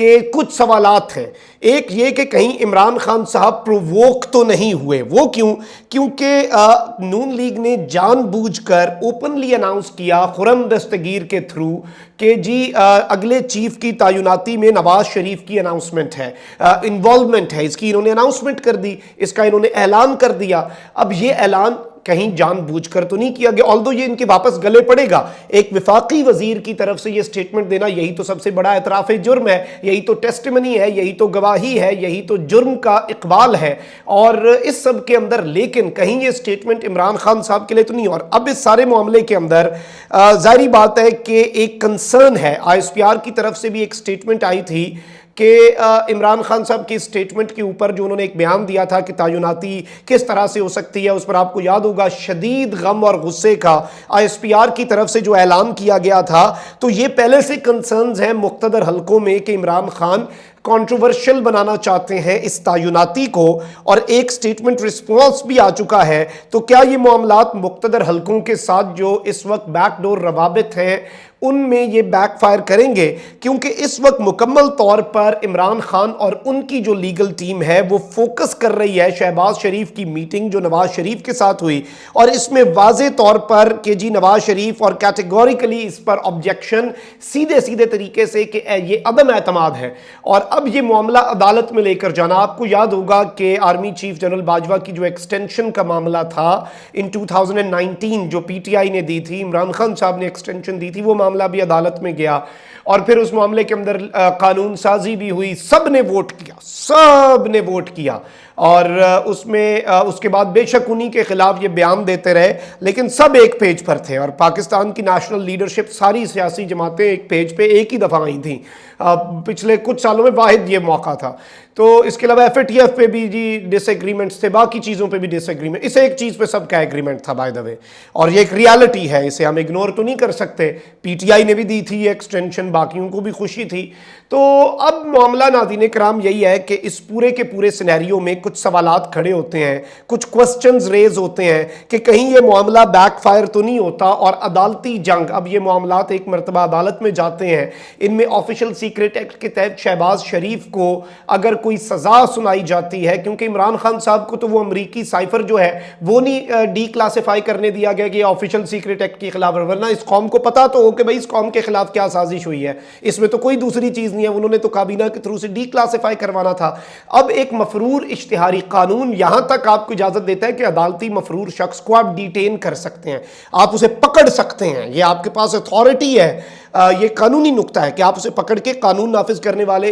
کہ کچھ سوالات ہیں. ایک یہ کہ کہیں عمران خان صاحب پروووک تو نہیں ہوئے. وہ کیوں؟ کیونکہ نون لیگ نے جان بوجھ کر اوپنلی اناؤنس کیا خرم دستگیر کے تھرو کہ جی اگلے چیف کی تعیناتی میں نواز شریف کی اناؤنسمنٹ ہے، انوالومنٹ ہے، اس کی انہوں نے اناؤنسمنٹ کر دی، اس کا انہوں نے اعلان کر دیا. اب یہ اعلان کہیں جان بوجھ کر تو نہیں کیا گیا، although یہ ان کے واپس گلے پڑے گا. ایک وفاقی وزیر کی طرف سے یہ سٹیٹمنٹ دینا، یہی تو سب سے بڑا اعتراف جرم ہے، یہی تو ٹیسٹیمنی ہے، یہی تو گواہی ہے، یہی تو جرم کا اقبال ہے. اور اس سب کے اندر لیکن کہیں یہ سٹیٹمنٹ عمران خان صاحب کے لیے تو نہیں. اور اب اس سارے معاملے کے اندر ظاہری بات ہے کہ ایک کنسرن ہے. ISPR کی طرف سے بھی ایک سٹیٹمنٹ آئی تھی کہ عمران خان صاحب کی سٹیٹمنٹ کے اوپر جو انہوں نے ایک بیان دیا تھا کہ تعیناتی کس طرح سے ہو سکتی ہے، اس پر آپ کو یاد ہوگا شدید غم اور غصے کا ISPR کی طرف سے جو اعلان کیا گیا تھا. تو یہ پہلے سے کنسرنز ہیں مقتدر حلقوں میں کہ عمران خان کنٹروورشل بنانا چاہتے ہیں اس تعیناتی کو، اور ایک سٹیٹمنٹ رسپانس بھی آ چکا ہے. تو کیا یہ معاملات مقتدر حلقوں کے ساتھ جو اس وقت بیک ڈور روابط ہیں ان میں یہ بیک فائر کریں گے؟ کیونکہ اس وقت مکمل طور پر عمران خان اور ان کی جو لیگل ٹیم ہے وہ فوکس کر رہی ہے شہباز شریف کی میٹنگ جو نواز شریف کے ساتھ ہوئی، اور اس میں واضح طور پر کہ جی نواز شریف اور کیٹیگوریکلی اس پر آبجیکشن سیدھے طریقے سے کہ یہ عدم اعتماد ہے. اور اب یہ معاملہ عدالت میں لے کر جانا، آپ کو یاد ہوگا کہ آرمی چیف جنرل باجوہ کی جو ایکسٹینشن کا معاملہ تھا ان 2019 جو PTI نے دی تھی، عمران خان صاحب نے ایکسٹینشن دی تھی، وہ معاملہ بھی عدالت میں گیا. اور پھر اس معاملے کے اندر قانون سازی بھی ہوئی، سب نے ووٹ کیا. اور اس میں اس کے بعد بے شک انہی کے خلاف یہ بیان دیتے رہے، لیکن سب ایک پیج پر تھے. اور پاکستان کی نیشنل لیڈرشپ ساری سیاسی جماعتیں ایک پیج پہ ایک ہی دفعہ آئی تھیں. پچھلے کچھ سالوں میں واحد یہ موقع تھا. تو اس کے علاوہ FATF پہ بھی جی ڈس ایگریمنٹس تھے، باقی چیزوں پہ بھی ڈس ایگریمنٹ، اس ایک چیز پہ سب کا ایگریمنٹ تھا بائی دا وے. اور یہ ایک ریالٹی ہے، اسے ہم اگنور تو نہیں کر سکتے. PTI نے بھی دی تھی ایکسٹینشن، باقیوں کو بھی خوشی تھی. تو اب معاملہ ناظرین کرام یہی ہے کہ اس پورے کے پورے سینیریو میں کچھ سوالات کھڑے ہوتے ہیں، کچھ کوسچنز ریز ہوتے ہیں کہ کہیں یہ معاملہ بیک فائر تو نہیں ہوتا. اور عدالتی جنگ، اب یہ معاملات ایک مرتبہ عدالت میں جاتے ہیں، ان میں آفیشل سیکریٹ ایکٹ کے تحت شہباز شریف کو اگر کوئی سزا سنائی جاتی ہے، کیونکہ عمران خان صاحب کو تو وہ امریکی سائفر جو ہے وہ نہیں ڈی کلاسیفائی کرنے دیا گیا کہ یہ آفیشل سیکریٹ ایکٹ کی خلاف، ورنہ اس قوم کو پتا تو ہو کہ بھئی اس قوم کے خلاف کیا سازش ہوئی ہے، اس میں تو کوئی دوسری چیز نہیں ہے. انہوں نے تو کابینہ کے تھرو سے ڈی کلاسیفائی کروانا تھا. اب ایک مفرور اشتہاری قانون یہاں تک آپ کو اجازت دیتا ہے کہ عدالتی مفرور شخص کو آپ ڈیٹین کر سکتے ہیں، آپ اسے پکڑ سکتے ہیں، یہ آپ کے پاس اتھارٹی ہے. یہ قانونی نقطہ ہے کہ آپ اسے پکڑ کے قانون نافذ کرنے والے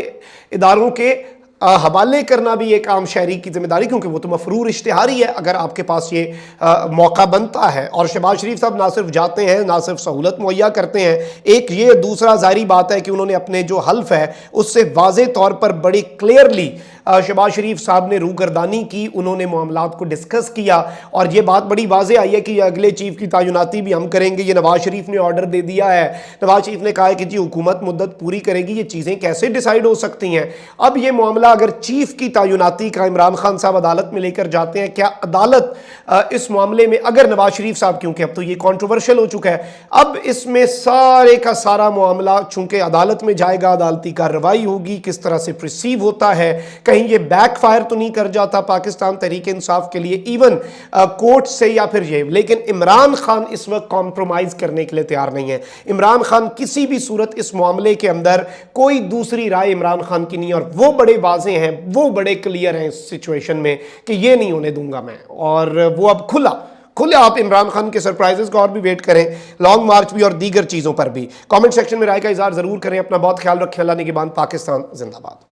اداروں کے حوالے کرنا بھی ایک عام شہری کی ذمہ داری، کیونکہ وہ تو مفرور اشتہاری ہے اگر آپ کے پاس یہ موقع بنتا ہے. اور شہباز شریف صاحب نہ صرف جاتے ہیں، نہ صرف سہولت مہیا کرتے ہیں، ایک یہ دوسرا ظاہری بات ہے کہ انہوں نے اپنے جو حلف ہے اس سے واضح طور پر بڑی کلیئرلی شہباز شریف صاحب نے روگردانی کی، انہوں نے معاملات کو ڈسکس کیا. اور یہ بات بڑی واضح آئی ہے کہ یہ اگلے چیف کی تعیناتی بھی ہم کریں گے، یہ نواز شریف نے آرڈر دے دیا ہے. نواز شریف نے کہا ہے کہ جی حکومت مدت پوری کرے گی، یہ چیزیں کیسے ڈیسائیڈ ہو سکتی ہیں؟ اب یہ معاملہ اگر چیف کی تعیناتی کا عمران خان صاحب عدالت میں لے کر جاتے ہیں، کیا عدالت اس معاملے میں اگر نواز شریف صاحب، کیونکہ اب تو یہ کنٹروورشل ہو چکا ہے، اب اس میں سارے کا سارا معاملہ چونکہ عدالت میں جائے گا، عدالتی کارروائی ہوگی، کس طرح سے پرسیو ہوتا ہے، کہیں یہ بیک فائر تو نہیں کر جاتا پاکستان تحریک انصاف کے لیے ایون کورٹ سے یا پھر یہ. لیکن عمران خان اس وقت کمپرومائز کرنے کے لیے تیار نہیں ہے. عمران خان کسی بھی صورت اس معاملے کے اندر کوئی دوسری رائے عمران خان کی نہیں، اور وہ بڑے واضح ہیں، وہ بڑے کلیئر ہیں اس سچویشن میں کہ یہ نہیں ہونے دوں گا میں. اور وہ اب کھلا آپ عمران خان کے سرپرائزز کا اور بھی ویٹ کریں، لانگ مارچ بھی اور دیگر چیزوں پر بھی. کامنٹ سیکشن میں رائے کا اظہار ضرور کریں. اپنا بہت خیال رکھیں. اللہ نگہبان. پاکستان زندہ باد.